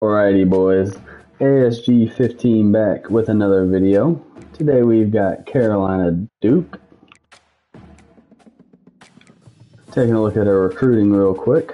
Alrighty boys, ASG15 back with another video. Today we've got Carolina Duke. Taking a look at our recruiting real quick.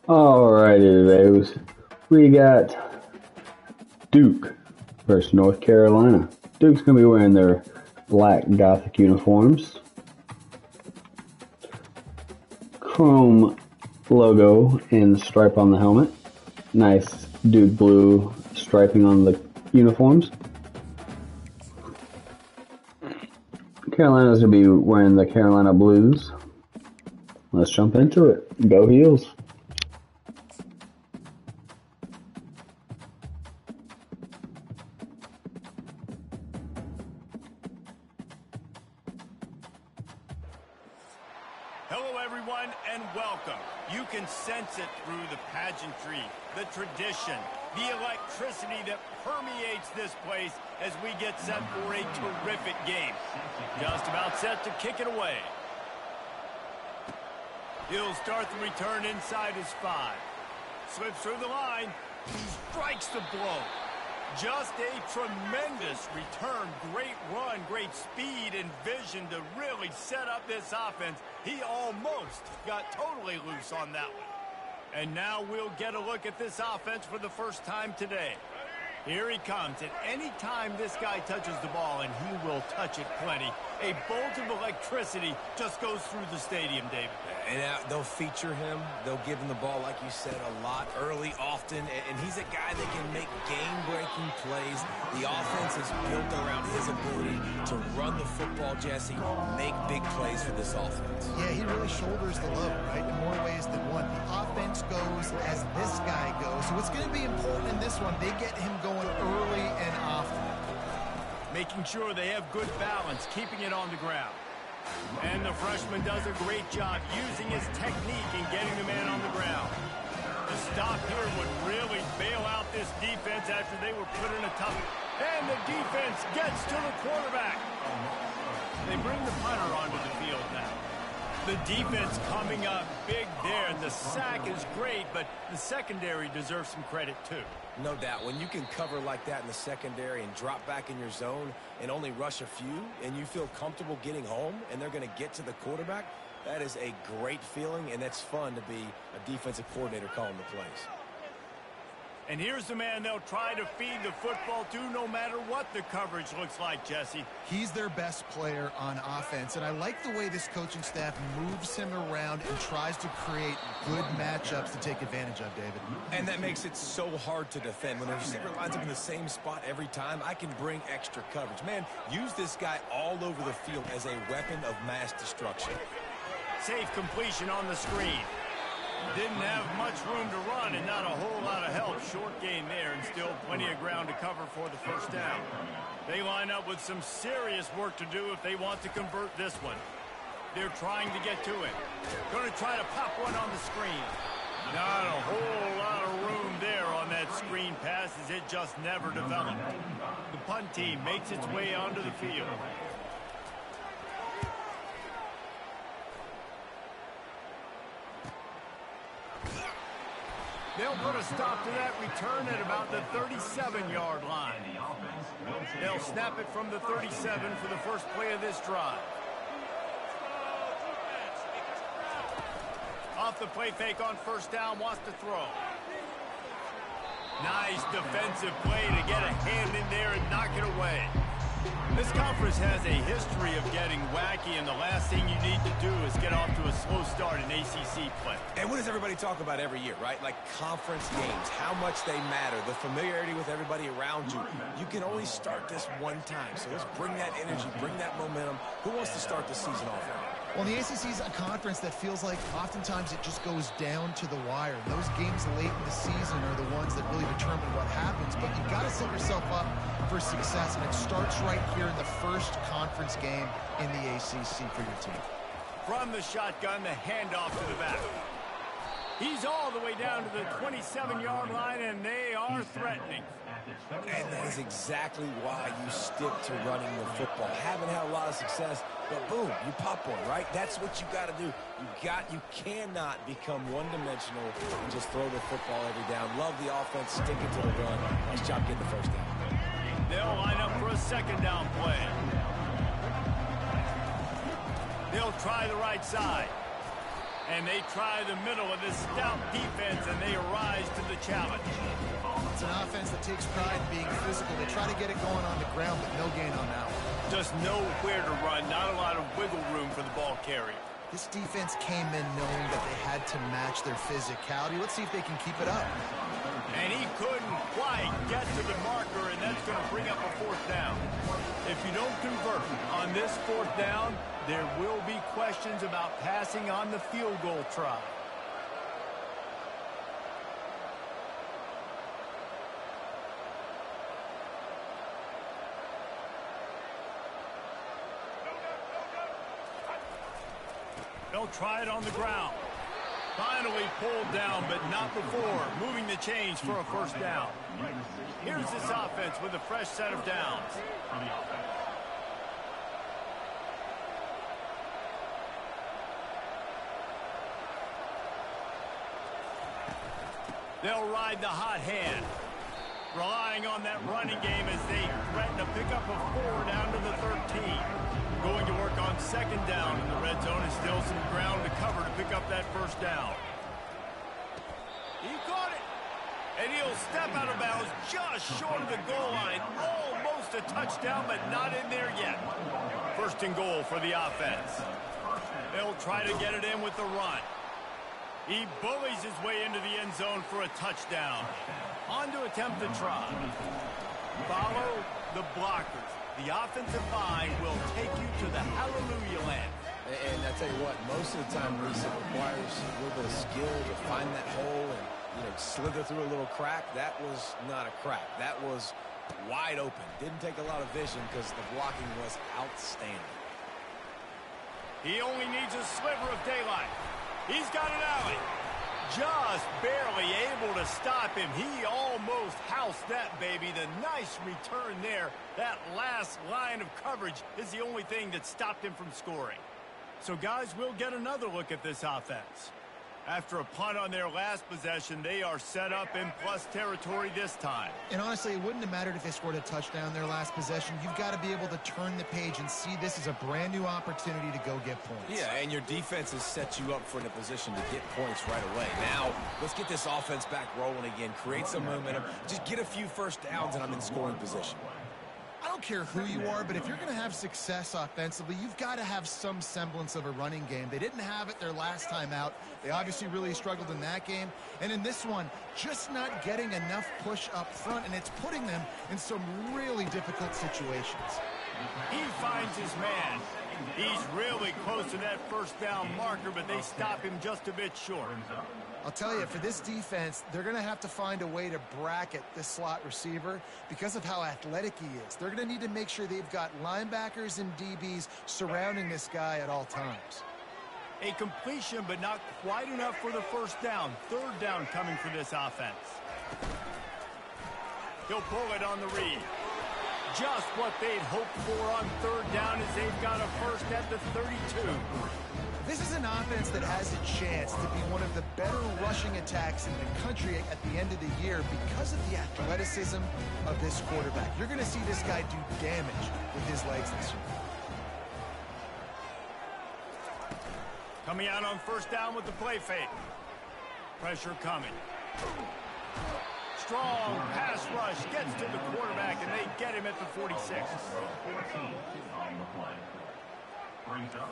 Alrighty, today we got Duke versus North Carolina. Duke's going to be wearing their black Gothic uniforms. Chrome logo and stripe on the helmet. Nice Duke blue striping on the uniforms. Carolina's going to be wearing the Carolina Blues. Let's jump into it. Go Heels. Hello everyone and welcome. You can sense it through the pageantry, the tradition, the electricity that permeates this place as we get set for a terrific game. Just about set to kick it away. He'll start the return inside his 5. Slips through the line. Strikes the blow. Just a tremendous return. Great run, great speed and vision to really set up this offense. He almost got totally loose on that one. And now we'll get a look at this offense for the first time today. Here he comes. At any time this guy touches the ball, and he will touch it plenty, a bolt of electricity just goes through the stadium, David. And they'll feature him. They'll give him the ball, like you said, a lot, early, often. And he's a guy that can make game-breaking plays. The offense is built around his ability to run the football, Jesse, make big plays for this offense. Yeah, he really shoulders the load, right, in more ways than one. The offense goes as this guy goes. So it's going to be important in this one. They get him going early and often. Making sure they have good balance, keeping it on the ground. And the freshman does a great job using his technique and getting the man on the ground. The stop here would really bail out this defense after they were put in a tough... And the defense gets to the quarterback. They bring the punter onto the field now. The defense coming up big there. The sack is great, but the secondary deserves some credit too. No doubt. When you can cover like that in the secondary and drop back in your zone and only rush a few, and you feel comfortable getting home and they're going to get to the quarterback, that is a great feeling, and that's fun to be a defensive coordinator calling the plays. And here's the man they'll try to feed the football to no matter what the coverage looks like, Jesse. He's their best player on offense, and I like the way this coaching staff moves him around and tries to create good matchups to take advantage of, David. And that makes it so hard to defend. When the receiver lines up in the same spot every time, I can bring extra coverage. Man, use this guy all over the field as a weapon of mass destruction. Safe completion on the screen. Didn't have much room to run and not a whole lot of help. Short gain there and still plenty of ground to cover for the first down. They line up with some serious work to do if they want to convert this one. They're trying to get to it. Going to try to pop one on the screen. Not a whole lot of room there on that screen pass as it just never developed. The punt team makes its way onto the field. They'll put a stop to that return at about the 37-yard line. They'll snap it from the 37 for the first play of this drive. Off the play fake on first down, wants to throw. Nice defensive play to get a hand in there and knock it away. This conference has a history of getting wacky, and the last thing you need to do is get off to a slow start in ACC play. And what does everybody talk about every year, right? Like conference games, how much they matter, the familiarity with everybody around you. You can only start this one time, so let's bring that energy, bring that momentum. Who wants to start the season off right? Well, the ACC is a conference that feels like oftentimes it just goes down to the wire. Those games late in the season are the ones that really determine what happens, but you've got to set yourself up for success, and it starts right here in the first conference game in the ACC for your team. From the shotgun, the handoff to the back. He's all the way down to the 27-yard line, and they are threatening. And that is exactly why you stick to running the football. Haven't had a lot of success, but boom, you pop one, right? That's what you got to do. You cannot become one-dimensional and just throw the football every down. Love the offense, sticking to the run. Nice job getting the first down. They'll line up for a second down play. They'll try the right side. And they try the middle of this stout defense, and they rise to the challenge. It's an offense that takes pride in being physical. They try to get it going on the ground, but no gain on that one. Just nowhere to run, not a lot of wiggle room for the ball carrier. This defense came in knowing that they had to match their physicality. Let's see if they can keep it up. And he couldn't quite get to the marker, and that's going to bring up a fourth down. If you don't convert on this fourth down, there will be questions about passing on the field goal try. They'll try it on the ground. Finally pulled down, but not before. Moving the chains for a first down. Here's this offense with a fresh set of downs. They'll ride the hot hand, relying on that running game as they threaten a pickup of 4 down to the 13. Going to work on second down in the red zone, and still some ground to cover to pick up that first down. He caught it, and he'll step out of bounds just short of the goal line. Almost a touchdown, but not in there yet. First and goal for the offense. They'll try to get it in with the run. He bullies his way into the end zone for a touchdown. On to attempt the try. Follow the blockers. The offensive line will take you to the hallelujah land. And I tell you what, most of the time, Reese, it requires a little bit of skill to find that hole and, slither through a little crack. That was not a crack. That was wide open. Didn't take a lot of vision because the blocking was outstanding. He only needs a sliver of daylight. He's got an alley. Just barely able to stop him. He almost housed that baby. The nice return there. That last line of coverage is the only thing that stopped him from scoring. So, guys, we'll get another look at this offense. After a punt on their last possession, they are set up in plus territory this time. And honestly, it wouldn't have mattered if they scored a touchdown their last possession. You've got to be able to turn the page and see this as a brand new opportunity to go get points. Yeah, and your defense has set you up for the position to get points right away. Now, let's get this offense back rolling again, create some momentum, just get a few first downs, and I'm in scoring position. I don't care who you are, but if you're going to have success offensively, you've got to have some semblance of a running game. They didn't have it their last time out. They obviously really struggled in that game. And in this one, just not getting enough push up front, and it's putting them in some really difficult situations. He finds his man. He's really close to that first down marker, but they stop him just a bit short. I'll tell you, for this defense, they're going to have to find a way to bracket this slot receiver because of how athletic he is. They're going to need to make sure they've got linebackers and DBs surrounding this guy at all times. A completion, but not quite enough for the first down. Third down coming for this offense. He'll pull it on the read. Just what they'd hoped for on third down as they've got a first at the 32. This is an offense that has a chance to be one of the better rushing attacks in the country at the end of the year because of the athleticism of this quarterback. You're going to see this guy do damage with his legs this year. Coming out on first down with the play fake. Pressure coming. Strong pass rush gets to the quarterback, and they get him at the 46. 14 on the play. Brings up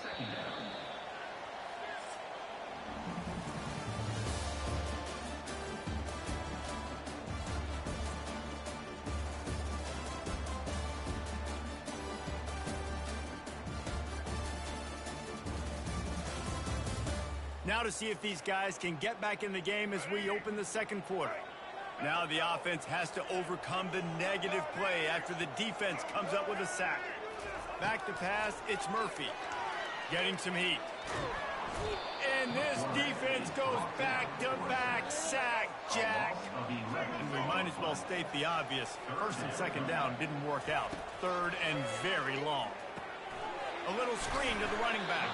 second down. Now to see if these guys can get back in the game as we open the second quarter. Now the offense has to overcome the negative play after the defense comes up with a sack. Back to pass, it's Murphy. Getting some heat. And this defense goes back-to-back sack, Jack. And we might as well state the obvious. First and second down didn't work out. Third and very long. A little screen to the running back.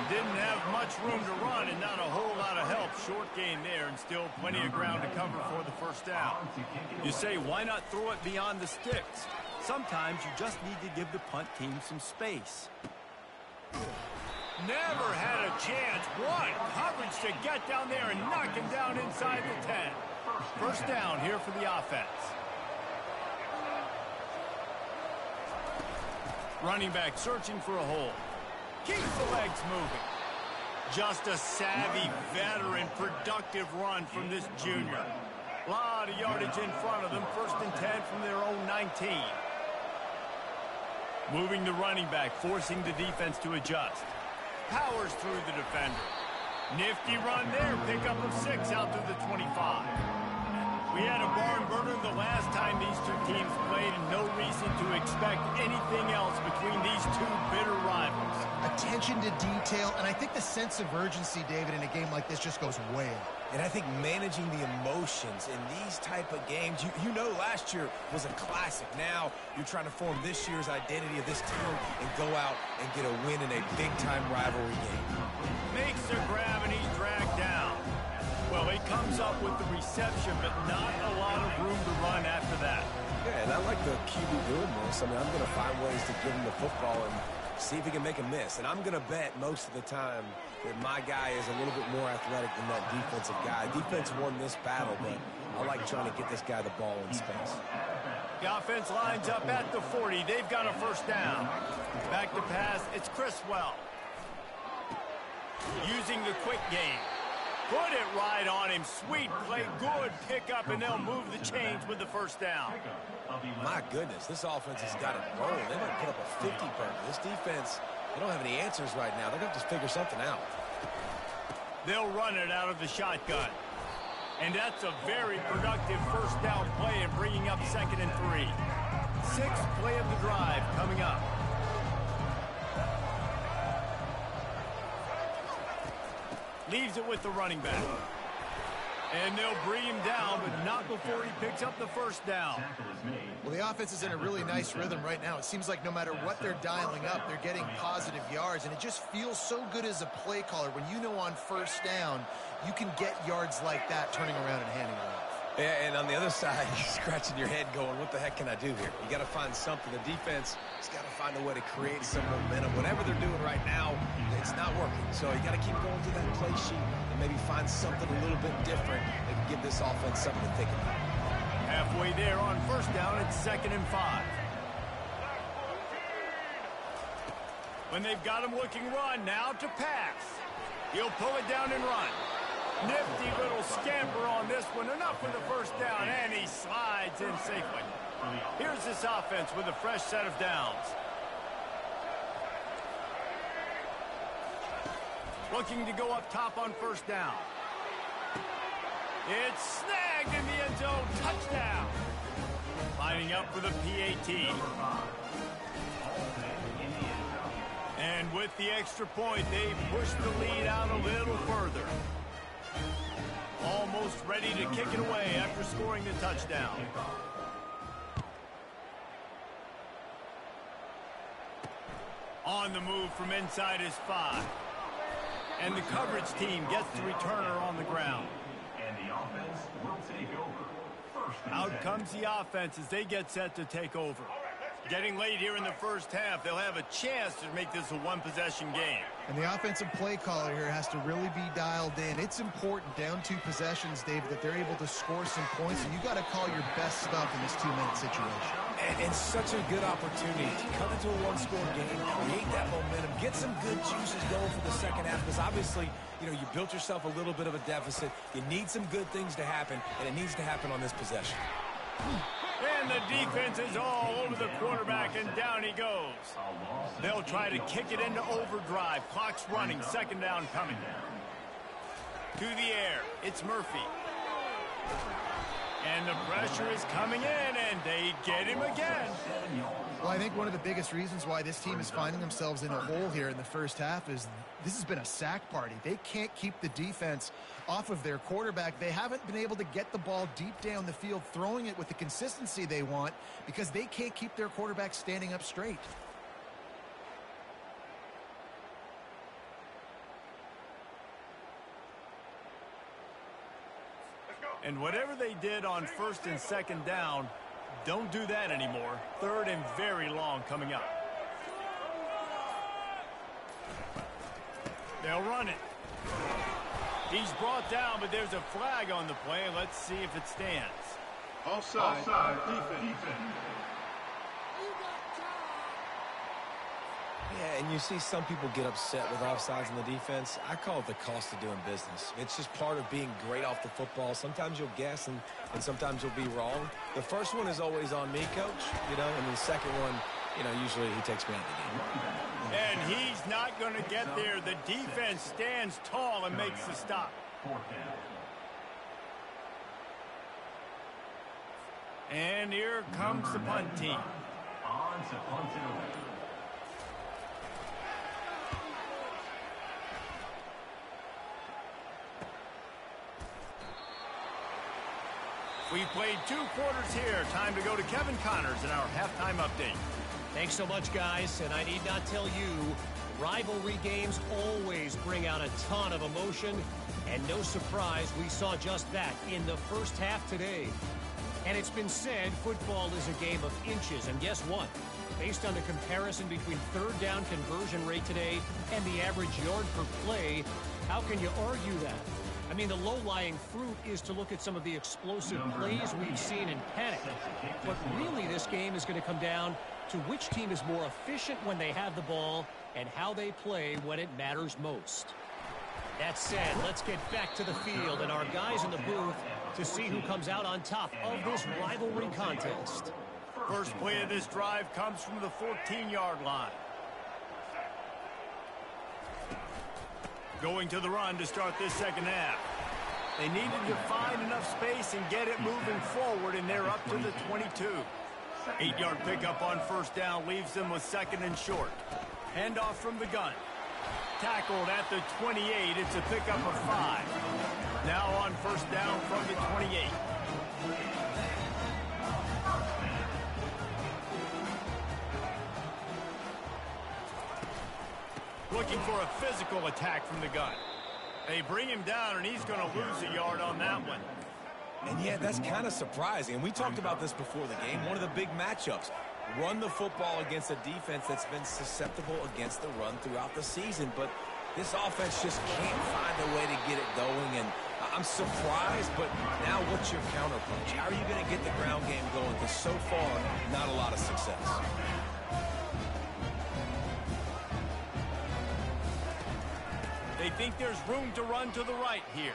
Didn't have much room to run and not a whole lot of help. Short gain there and still plenty of ground to cover for the first down. You say, why not throw it beyond the sticks? Sometimes you just need to give the punt team some space. Never had a chance. What coverage to get down there and knock him down inside the 10. First down here for the offense. Running back searching for a hole. Keeps the legs moving. Just a savvy, veteran, productive run from this junior. A lot of yardage in front of them. First and 10 from their own 19. Moving the running back, forcing the defense to adjust. Powers through the defender. Nifty run there. Pickup of 6 out to the 25. We had a barn burner the last time these two teams played, and no reason to expect anything else between these two bitter rivals. Attention to detail, and I think the sense of urgency, David, in a game like this just goes way up. And I think managing the emotions in these type of games, you know last year was a classic. Now you're trying to form this year's identity of this team and go out and get a win in a big-time rivalry game. Makes the grab and he's dragged down. Well, he comes up with the reception, but not a lot of room to run after that. Yeah, and I like the QB doing this. I mean, I'm going to find ways to give him the football and see if he can make a miss. And I'm going to bet most of the time that my guy is a little bit more athletic than that defensive guy. Defense won this battle, but I like trying to get this guy the ball in space. The offense lines up at the 40. They've got a first down. Back to pass. It's Criswell. Using the quick game. Put it right on him. Sweet play. Good pickup, and they'll move the chains with the first down. My goodness, this offense has got it rolling. They might put up a 50 burger. This defense, they don't have any answers right now. They're going to have to figure something out. They'll run it out of the shotgun. And that's a very productive first down play and bringing up 2nd and 3. 6th play of the drive coming up. Leaves it with the running back. And they'll bring him down, but not before he picks up the first down. Well, the offense is in a really nice rhythm right now. It seems like no matter what they're dialing up, they're getting positive yards, and it just feels so good as a play caller when you know on first down you can get yards like that turning around and handing it off. Yeah, and on the other side, you're scratching your head going, what the heck can I do here? You got to find something. The defense has got to find a way to create some momentum. Whatever they're doing right now, it's not working. So you got to keep going through that play sheet and maybe find something a little bit different that can give this offense something to think about. Halfway there on first down, it's 2nd and 5. When they've got him looking run, now to pass. He'll pull it down and run. Nifty little scamper on this one. Enough for the first down, and he slides in safely. Here's this offense with a fresh set of downs. Looking to go up top on first down. It's snagged in the end zone. Touchdown. Lining up for the PAT. And with the extra point, they push the lead out a little further. Almost ready to kick it away after scoring the touchdown. On the move from inside his 5. And the coverage team gets the returner on the ground. And the offense will take over. Out comes the offense as they get set to take over. Getting late here in the first half, they'll have a chance to make this a one-possession game. And the offensive play caller here has to really be dialed in. It's important down 2 possessions, David, that they're able to score some points, and you got to call your best stuff in this 2-minute situation. And such a good opportunity to come into a one-score game, create that momentum, get some good juices going for the second half, because obviously, you know, you built yourself a little bit of a deficit. You need some good things to happen, and it needs to happen on this possession. And the defense is all over the quarterback, and down he goes. They'll try to kick it into overdrive. Clock's running, 2nd down coming. To the air, it's Murphy. And the pressure is coming in, and they get him again. Well, I think one of the biggest reasons why this team is finding themselves in a hole here in the first half is this has been a sack party. They can't keep the defense off of their quarterback. They haven't been able to get the ball deep down the field, throwing it with the consistency they want, because they can't keep their quarterback standing up straight. And whatever they did on 1st and 2nd down, don't do that anymore. 3rd and very long coming up. They'll run it. He's brought down, but there's a flag on the play. Let's see if it stands. Offside. Defense. Yeah, and you see some people get upset with offsides in the defense. I call it the cost of doing business. It's just part of being great off the football. Sometimes you'll guess, and sometimes you'll be wrong. The first one is always on me, Coach, and the second one, usually he takes me out of the game. And he's not going to get there. The defense stands tall and makes the stop. And here comes the punt team. On to punt it away. We've played 2 quarters here. Time to go to Kevin Connors in our halftime update. Thanks so much, guys. And I need not tell you, rivalry games always bring out a ton of emotion. And no surprise, we saw just that in the first half today. And it's been said, football is a game of inches. And guess what? Based on the comparison between third down conversion rate today and the average yard per play, how can you argue that? I mean, the low-lying fruit is to look at some of the explosive plays we've seen in panic. But really, this game is going to come down to which team is more efficient when they have the ball and how they play when it matters most. That said, let's get back to the field and our guys in the booth to see who comes out on top of this rivalry contest. First play of this drive comes from the 14-yard line. Going to the run to start this second half. They needed to find enough space and get it moving forward, and they're up to the 22. 8-yard pickup on first down leaves them with second and short. Handoff from the gun. Tackled at the 28. It's a pickup of 5. Now on first down from the 28. Looking for a physical attack from the gun. They bring him down, and he's going to lose a yard on that one. And yeah, that's kind of surprising. And we talked about this before the game. One of the big matchups. Run the football against a defense that's been susceptible against the run throughout the season. But this offense just can't find a way to get it going. And I'm surprised, but now what's your counterpunch? How are you going to get the ground game going? Because so far, not a lot of success. They think there's room to run to the right here.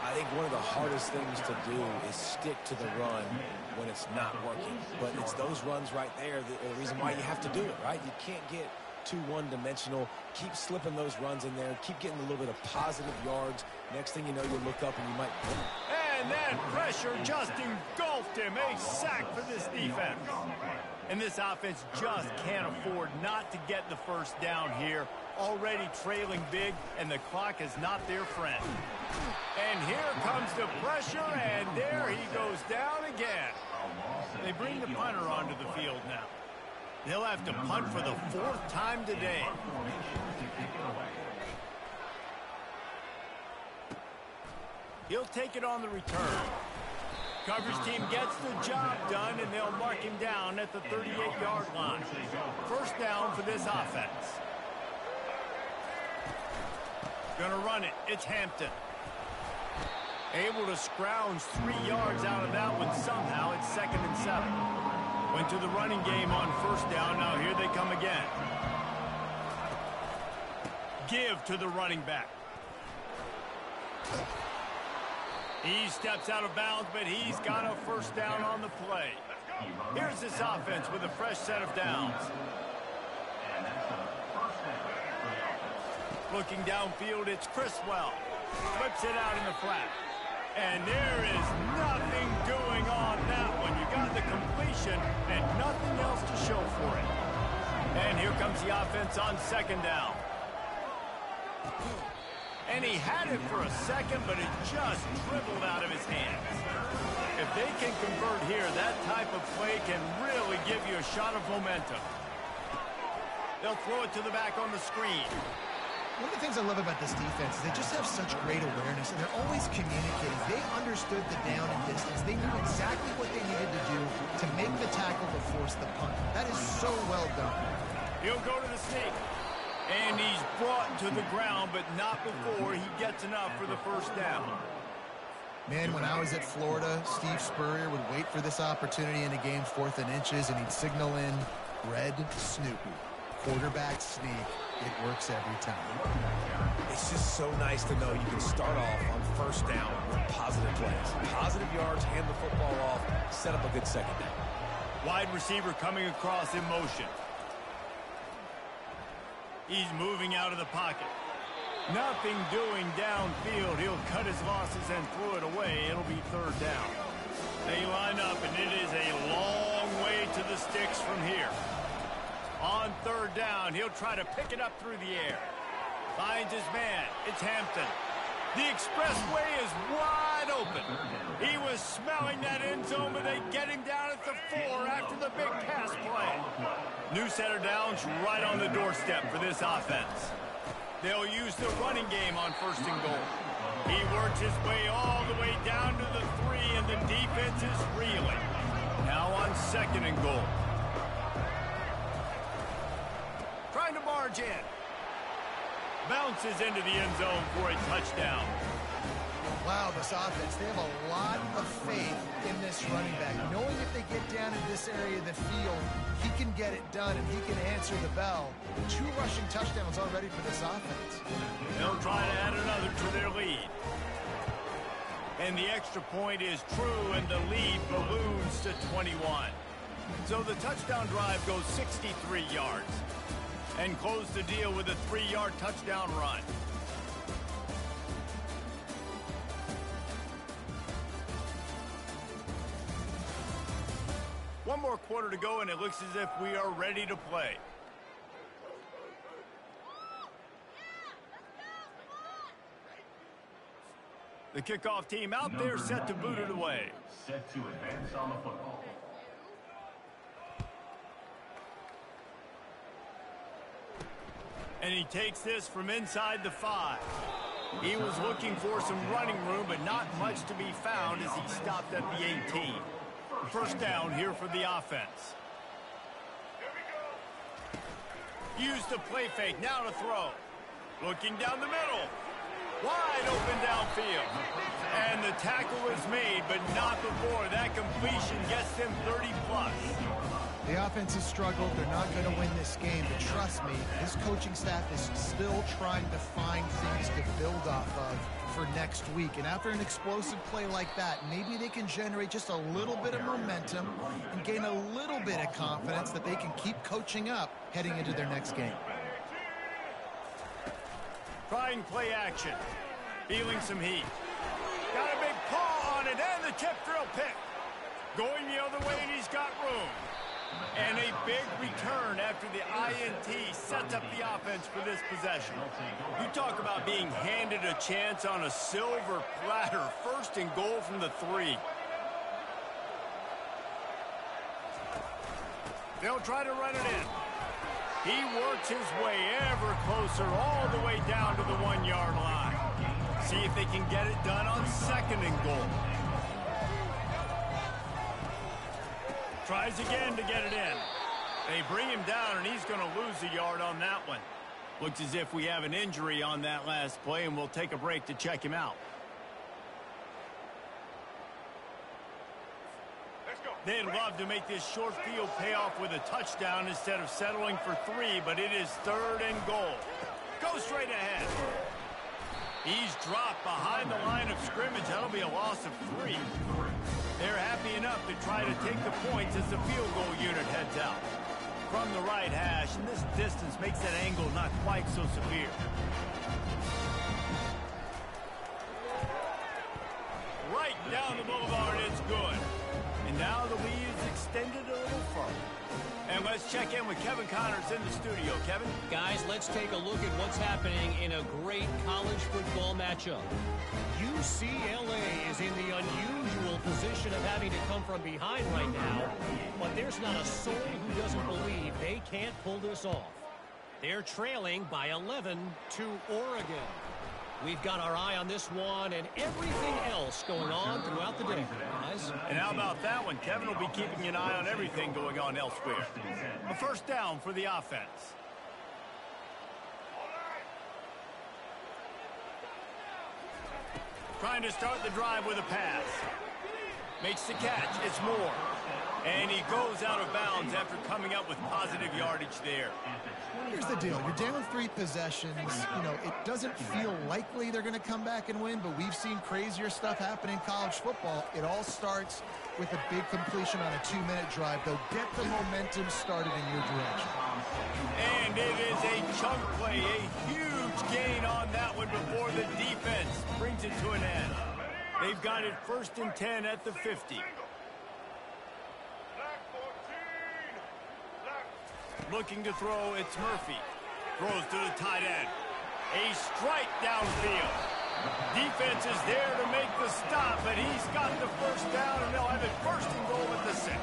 I think one of the hardest things to do is stick to the run when it's not working. But it's those runs right there that are the reason why you have to do it, right? You can't get too one-dimensional. Keep slipping those runs in there. Keep getting a little bit of positive yards. Next thing you know, you look up and you might... And then pressure just engulfed him. A sack for this defense. And this offense just can't afford not to get the first down here. Already trailing big, and the clock is not their friend. And here comes the pressure, and there he goes down again. They bring the punter onto the field now. They'll have to punt for the 4th time today. He'll take it on the return. Coverage team gets the job done, and they'll mark him down at the 38-yard line. First down for this offense. Gonna run it. It's Hampton. Able to scrounge 3 yards out of that one somehow. It's 2nd and 7. Went to the running game on first down. Now here they come again. Give to the running back. He steps out of bounds, but he's got a first down on the play. Here's this offense with a fresh set of downs. Looking downfield, it's Criswell. Flips it out in the flat. And there is nothing doing on that one. You got the completion and nothing else to show for it. And here comes the offense on second down. And he had it for a second, but it just dribbled out of his hands. If they can convert here, that type of play can really give you a shot of momentum. They'll throw it to the back on the screen. One of the things I love about this defense is they just have such great awareness, and they're always communicating. They understood the down and distance. They knew exactly what they needed to do to make the tackle to force the punt. That is so well done. He'll go to the sneak. And he's brought to the ground, but not before he gets enough for the first down. Man, when I was at Florida, Steve Spurrier would wait for this opportunity in a game 4th and inches, and he'd signal in red Snoopy. Quarterback sneak. It works every time. It's just so nice to know you can start off on first down with positive plays. Positive yards, hand the football off, set up a good second down. Wide receiver coming across in motion. He's moving out of the pocket. Nothing doing downfield. He'll cut his losses and throw it away. It'll be 3rd down. They line up, and it is a long way to the sticks from here. On 3rd down, he'll try to pick it up through the air. Finds his man. It's Hampton. The expressway is wide open. He was smelling that end zone, but they get him down at the 4 after the big pass play. New set of downs right on the doorstep for this offense. They'll use the running game on 1st and goal. He works his way all the way down to the 3, and the defense is reeling. Now on 2nd and goal. Trying to barge in. Bounces into the end zone for a touchdown. Wow, this offense, they have a lot of faith in this running back. Knowing if they get down in this area of the field, he can get it done and he can answer the bell. 2 rushing touchdowns already for this offense. They'll try to add another to their lead. And the extra point is true, and the lead balloons to 21. So the touchdown drive goes 63 yards. And close the deal with a 3-yard touchdown run. One more quarter to go, and it looks as if we are ready to play. The kickoff team out there set to boot it away. Set to advance on the football. And he takes this from inside the 5. He was looking for some running room, but not much to be found as he stopped at the 18. First down here for the offense. Used the play fake, now to throw. Looking down the middle. Wide open downfield. And the tackle is made, but not before. That completion gets them 30+. The offense has struggled. They're not going to win this game. But trust me, this coaching staff is still trying to find things to build off of for next week. And after an explosive play like that, maybe they can generate just a little bit of momentum and gain a little bit of confidence that they can keep coaching up heading into their next game. Trying play action. Feeling some heat. Got a big paw on it, and the tip drill pick. Going the other way, and he's got room. And a big return after the INT sets up the offense for this possession. You talk about being handed a chance on a silver platter. 1st and goal from the 3. They'll try to run it in. He works his way ever closer all the way down to the 1-yard line. See if they can get it done on 2nd and goal. Tries again to get it in. They bring him down, and he's going to lose a yard on that one. Looks as if we have an injury on that last play, and we'll take a break to check him out. They'd love to make this short field pay off with a touchdown instead of settling for 3, but it is 3rd and goal. Go straight ahead. He's dropped behind the line of scrimmage. That'll be a loss of 3. They're happy enough to try to take the points as the field goal unit heads out. From the right hash, and this distance makes that angle not quite so severe. Right down the boulevard, it's good. And now the lead is extended a little further. And let's check in with Kevin Connors in the studio. Kevin? Guys, let's take a look at what's happening in a great college football matchup. UCLA is in the unusual position of having to come from behind right now, but there's not a soul who doesn't believe they can't pull this off. They're trailing by 11 to Oregon. We've got our eye on this one and everything else going on throughout the day, guys. And how about that one? Kevin will be keeping an eye on everything going on elsewhere. A first down for the offense. Trying to start the drive with a pass. Makes the catch. It's Moore. And he goes out of bounds after coming up with positive yardage there. Here's the deal. You're down 3 possessions. You know, it doesn't feel likely they're going to come back and win, but we've seen crazier stuff happen in college football. It all starts with a big completion on a 2-minute drive, though. Get the momentum started in your direction. And it is a chunk play, a huge gain on that one before the defense brings it to an end. They've got it 1st and 10 at the 50. Looking to throw, it's Murphy. Throws to the tight end. A strike downfield. Defense is there to make the stop, but he's got the first down, and they'll have it 1st and goal at the 6.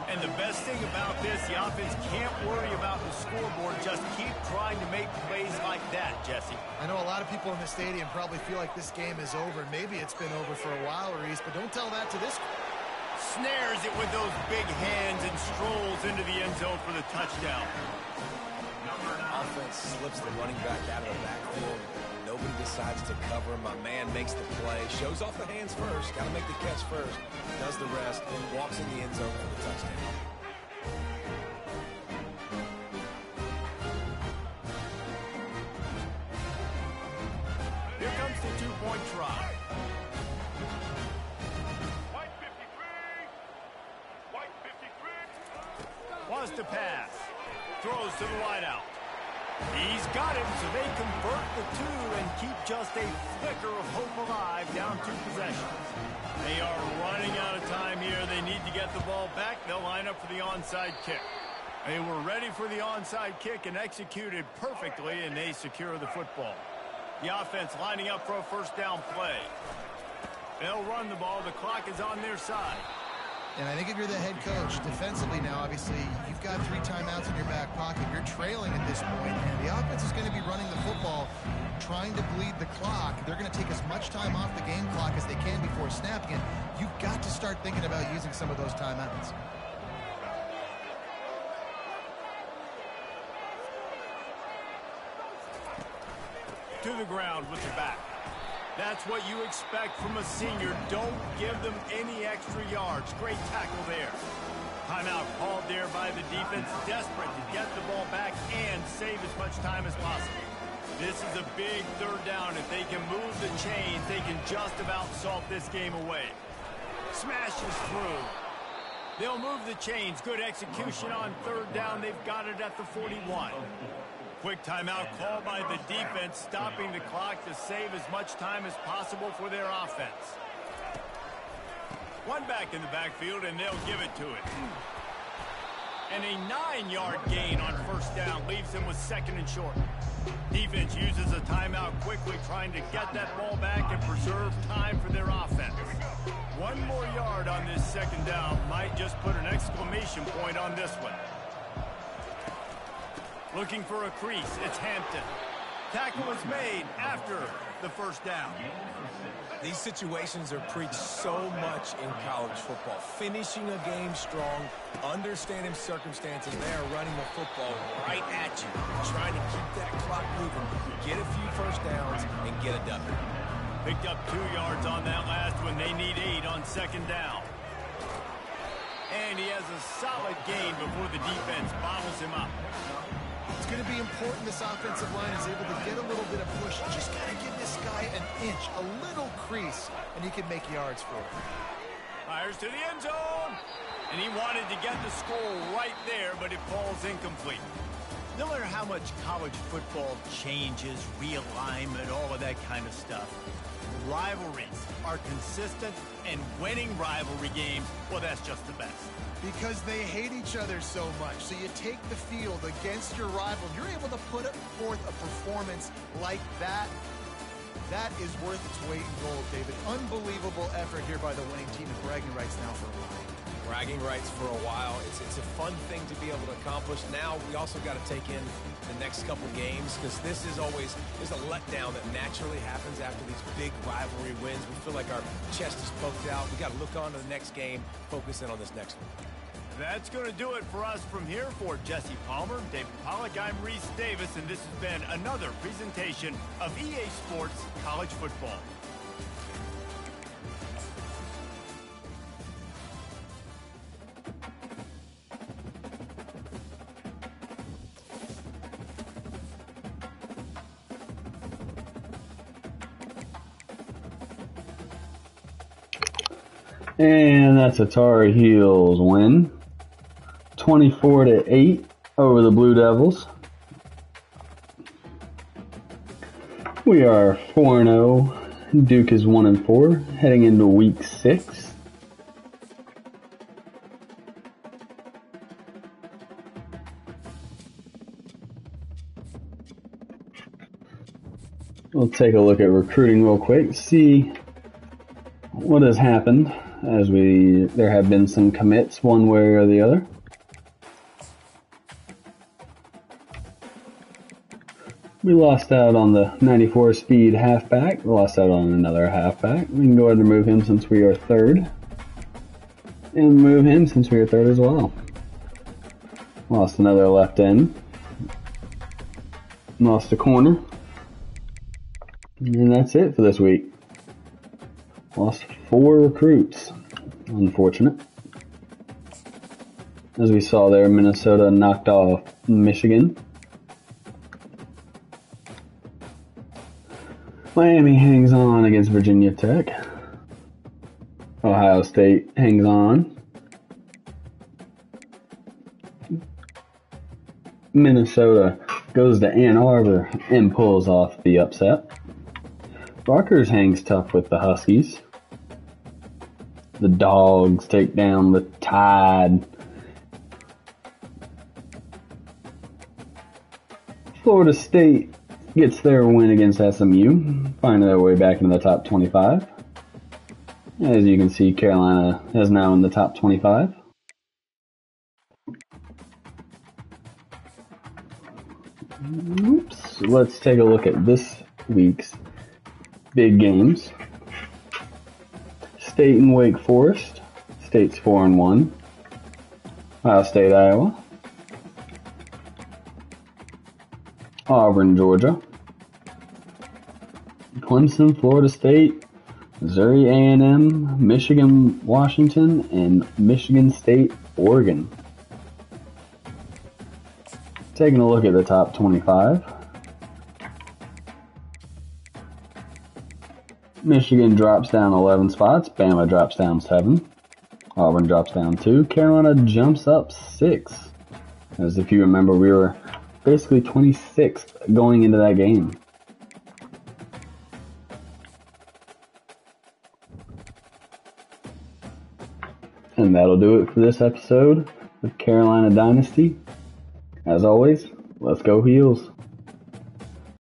And the best thing about this, the offense can't worry about the scoreboard. Just keep trying to make plays like that, Jesse. I know a lot of people in the stadium probably feel like this game is over. Maybe it's been over for a while, Reese, but don't tell that to this. Snares it with those big hands and strolls into the end zone for the touchdown. Offense slips the running back out of the backfield. Nobody decides to cover him. My man makes the play. Shows off the hands first. Got to make the catch first. Does the rest. Then walks in the end zone for the touchdown. Here comes the 2-point try. Wants to pass. Throws to the wideout. He's got him, so they convert the 2 and keep just a flicker of hope alive down 2 possessions. They are running out of time here. They need to get the ball back. They'll line up for the onside kick. They were ready for the onside kick and executed perfectly, and they secure the football. The offense lining up for a 1st down play. They'll run the ball. The clock is on their side. And I think if you're the head coach, defensively now, obviously, you've got 3 timeouts in your back pocket. You're trailing at this point, and the offense is going to be running the football, trying to bleed the clock. They're going to take as much time off the game clock as they can before snapping it. You've got to start thinking about using some of those timeouts. To the ground with the back. That's what you expect from a senior. Don't give them any extra yards. Great tackle there. Timeout called there by the defense. Desperate to get the ball back and save as much time as possible. This is a big 3rd down. If they can move the chains, they can just about salt this game away. Smashes through. They'll move the chains. Good execution on 3rd down. They've got it at the 41. Quick timeout called by the defense, stopping the clock to save as much time as possible for their offense. 1 back in the backfield, and they'll give it to it. And a 9-yard gain on 1st down leaves them with 2nd and short. Defense uses a timeout quickly, trying to get that ball back and preserve time for their offense. 1 more yard on this 2nd down might just put an exclamation point on this one. Looking for a crease, it's Hampton. Tackle is made after the 1st down. These situations are preached so much in college football. Finishing a game strong, understanding circumstances. They are running the football right at you, trying to keep that clock moving, get a few 1st downs, and get a W. Picked up 2 yards on that last one. They need 8 on 2nd down. And he has a solid gain before the defense bottles him up. It's going to be important this offensive line is able to get a little bit of push. Just got to give this guy an inch, a little crease, and he can make yards for it. Fires to the end zone. And he wanted to get the score right there, but it falls incomplete. No matter how much college football changes, realignment, all of that kind of stuff, rivalries are consistent, and winning rivalry games, well, that's just the best. Because they hate each other so much. So you take the field against your rival. You're able to put forth a performance like that. That is worth its weight in gold, David. Unbelievable effort here by the winning team, and bragging rights now for a while. Bragging rights for a while. It's a fun thing to be able to accomplish. Now we also got to take in the next couple games, because this is always, there's a letdown that naturally happens after these big rivalry wins. We feel like our chest is poked out. We got to look on to the next game, focus in on this next one. That's going to do it for us from here. For Jesse Palmer, David Pollack, I'm Reese Davis, and this has been another presentation of EA Sports College Football. And that's a Tar Heels win. 24-8 over the Blue Devils. We are 4-0. Duke is 1-4, heading into week 6. We'll take a look at recruiting real quick, see what has happened as there have been some commits one way or the other. We lost out on the 94 speed halfback. We lost out on another halfback. We can go ahead and move him since we are third. And move him since we are third as well. Lost another left end. Lost a corner. And that's it for this week. Lost 4 recruits. Unfortunate. As we saw there, Minnesota knocked off Michigan. Miami hangs on against Virginia Tech. Ohio State hangs on. Minnesota goes to Ann Arbor and pulls off the upset. Rutgers hangs tough with the Huskies. The Dogs take down the Tide. Florida State gets their win against SMU, finding their way back into the top 25. As you can see, Carolina is now in the top 25. Oops. Let's take a look at this week's big games. State and Wake Forest. State's 4-1. Ohio State, Iowa. Auburn, Georgia. Clemson, Florida State. Missouri A&M, Michigan, Washington, and Michigan State, Oregon. Taking a look at the top 25. Michigan drops down 11 spots. Bama drops down 7. Auburn drops down 2. Carolina jumps up 6. As if you remember, we were basically 26th going into that game. And that'll do it for this episode of Carolina Dynasty. As always, let's go Heels.